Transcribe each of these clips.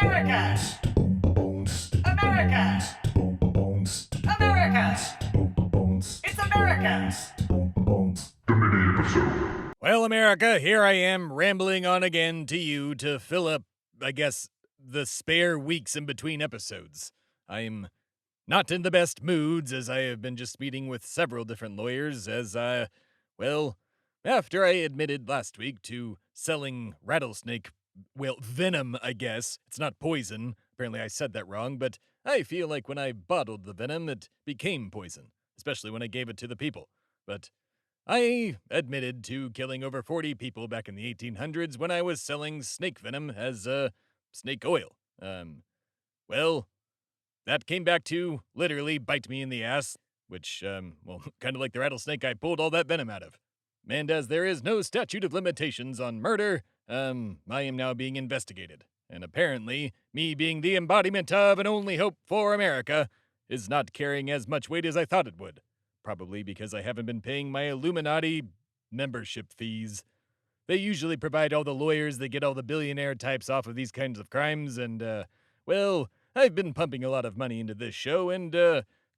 America! America! America! It's America! Well, America, here I am rambling on again to you to fill up, I guess, the spare weeks in between episodes. I'm not in the best moods, as I have been just meeting with several different lawyers, after I admitted last week to selling rattlesnake, venom, I guess. It's not poison. Apparently I said that wrong, but I feel like when I bottled the venom, it became poison, especially when I gave it to the people. But I admitted to killing over 40 people back in the 1800s when I was selling snake venom as, snake oil. That came back to literally bite me in the ass, which, kind of like the rattlesnake I pulled all that venom out of. And as there is no statute of limitations on murder, I am now being investigated. And apparently, me being the embodiment of and only hope for America is not carrying as much weight as I thought it would. Probably because I haven't been paying my Illuminati membership fees. They usually provide all the lawyers that get all the billionaire types off of these kinds of crimes, and, I've been pumping a lot of money into this show and,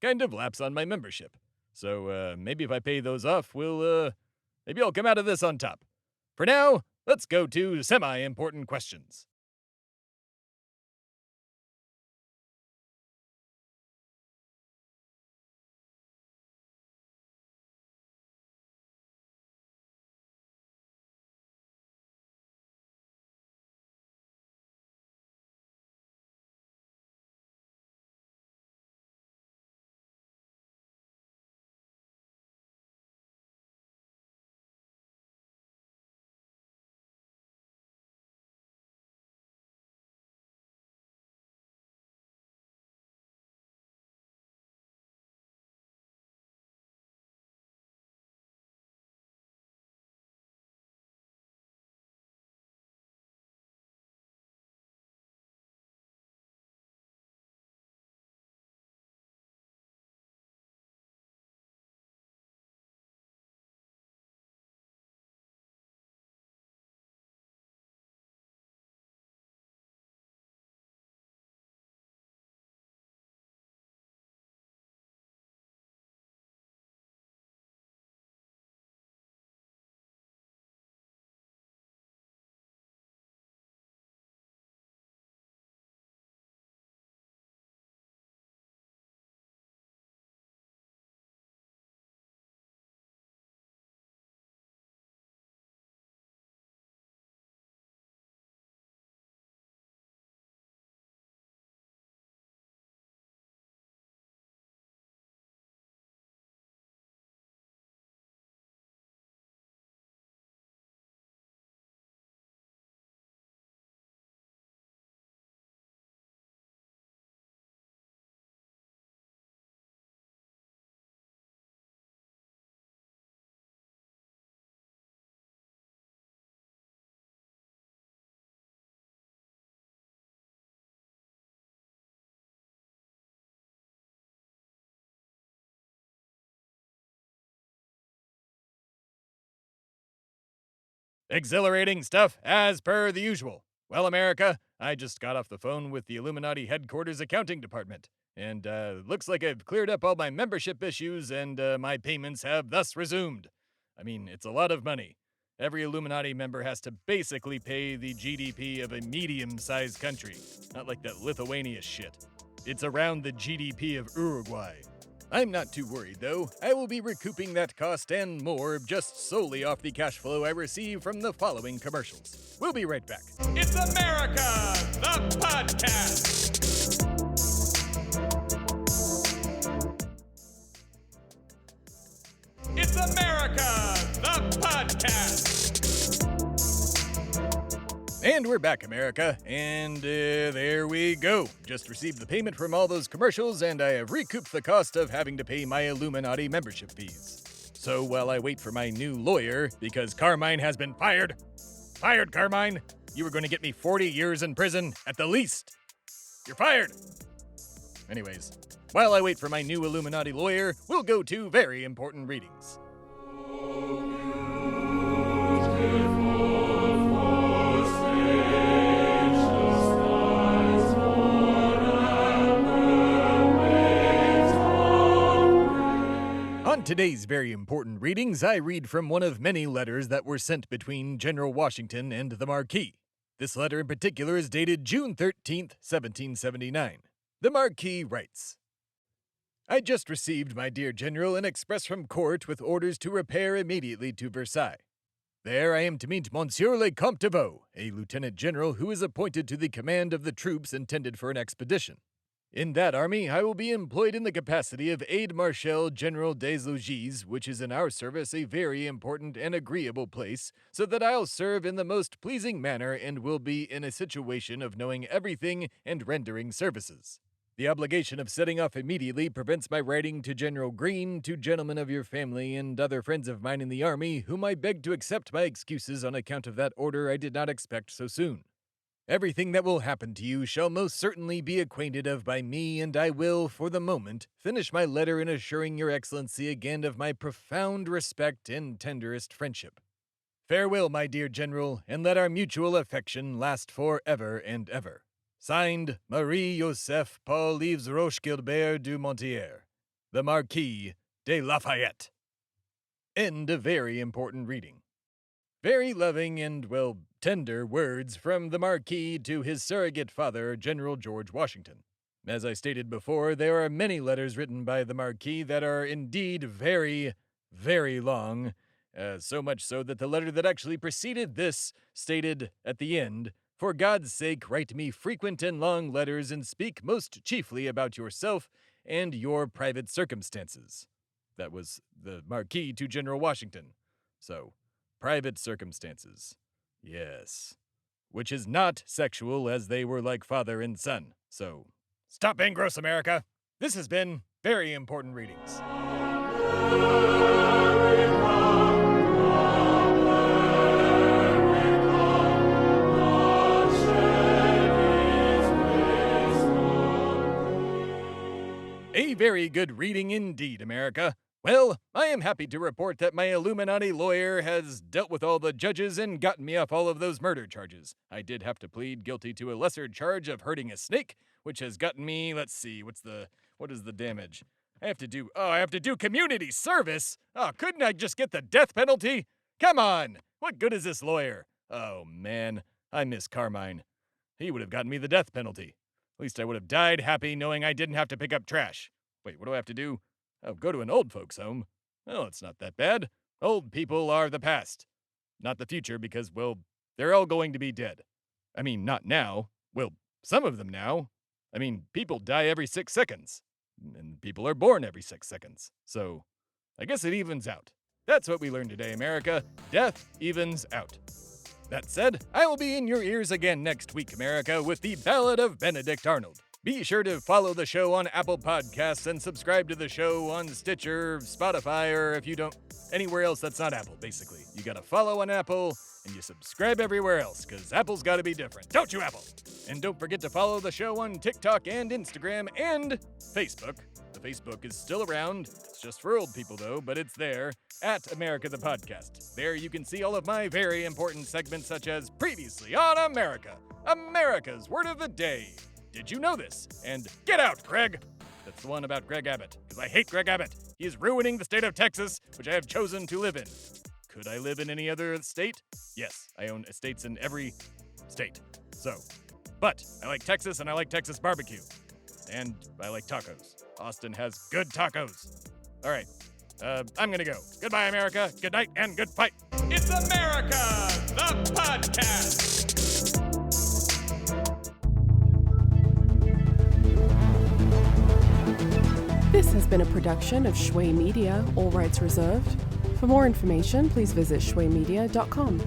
kind of lapse on my membership. So, maybe if I pay those off, maybe I'll come out of this on top. For now, let's go to semi-important questions. Exhilarating stuff, as per the usual. Well, America, I just got off the phone with the Illuminati headquarters accounting department, and looks like I've cleared up all my membership issues, and my payments have thus resumed. I mean, it's a lot of money. Every Illuminati member has to basically pay the GDP of a medium-sized country, not like that Lithuania shit. It's around the GDP of Uruguay. I'm not too worried, though. I will be recouping that cost and more just solely off the cash flow I receive from the following commercials. We'll be right back. It's America, the podcast! It's America, the podcast! And we're back, America, and there we go. Just received the payment from all those commercials, and I have recouped the cost of having to pay my Illuminati membership fees. So while I wait for my new lawyer, because Carmine has been fired. Fired, Carmine! You were going to get me 40 years in prison, at the least. You're fired! Anyways, while I wait for my new Illuminati lawyer, we'll go to very important readings. today's very important readings, I read from one of many letters that were sent between General Washington and the Marquis. This letter in particular is dated June 13th, 1779. The Marquis writes, I just received, my dear General, an express from court with orders to repair immediately to Versailles. There I am to meet Monsieur le Comte de Vaux, a lieutenant general who is appointed to the command of the troops intended for an expedition. In that army, I will be employed in the capacity of Aide-Marshal General des Logis, which is in our service a very important and agreeable place, so that I'll serve in the most pleasing manner and will be in a situation of knowing everything and rendering services. The obligation of setting off immediately prevents my writing to General Greene, to gentlemen of your family, and other friends of mine in the army, whom I beg to accept my excuses on account of that order I did not expect so soon. Everything that will happen to you shall most certainly be acquainted of by me, and I will, for the moment, finish my letter in assuring your excellency again of my profound respect and tenderest friendship. Farewell, my dear general, and let our mutual affection last for ever and ever. Signed, Marie-Joseph Paul-Yves Roche-Gilbert du Montier, the Marquis de Lafayette. End of very important reading. Very loving and, tender words from the Marquis to his surrogate father, General George Washington. As I stated before, there are many letters written by the Marquis that are indeed very, very long, so much so that the letter that actually preceded this stated at the end, For God's sake, write me frequent and long letters and speak most chiefly about yourself and your private circumstances. That was the Marquis to General Washington. So, private circumstances. Yes. Which is not sexual, as they were like father and son. So, stop being gross, America. This has been Very Important Readings. A very good reading indeed, America. Well, I am happy to report that my Illuminati lawyer has dealt with all the judges and gotten me off all of those murder charges. I did have to plead guilty to a lesser charge of hurting a snake, which has gotten me, let's see, what is the damage? I have to do community service? Oh, couldn't I just get the death penalty? Come on! What good is this lawyer? Oh, man, I miss Carmine. He would have gotten me the death penalty. At least I would have died happy knowing I didn't have to pick up trash. Wait, what do I have to do? Oh, go to an old folks' home. Well, it's not that bad. Old people are the past. Not the future, because, they're all going to be dead. I mean, not now. Well, some of them now. I mean, people die every 6 seconds. And people are born every 6 seconds. So, I guess it evens out. That's what we learned today, America. Death evens out. That said, I will be in your ears again next week, America, with the Ballad of Benedict Arnold. Be sure to follow the show on Apple Podcasts and subscribe to the show on Stitcher, Spotify, or if you don't, anywhere else that's not Apple, basically. You gotta follow on Apple, and you subscribe everywhere else, because Apple's gotta be different. Don't you, Apple? And don't forget to follow the show on TikTok and Instagram and Facebook. The Facebook is still around. It's just for old people, though, but it's there, at America the Podcast. There you can see all of my very important segments, such as Previously on America, America's Word of the Day. Did you know this? And Get Out, Greg! That's the one about Greg Abbott, because I hate Greg Abbott. He is ruining the state of Texas, which I have chosen to live in. Could I live in any other state? Yes, I own estates in every state. But I like Texas, and I like Texas barbecue. And I like tacos. Austin has good tacos. All right, I'm gonna go. Goodbye, America. Good night, and good fight. It's America, the podcast. This has been a production of Shui Media, all rights reserved. For more information, please visit shuimedia.com.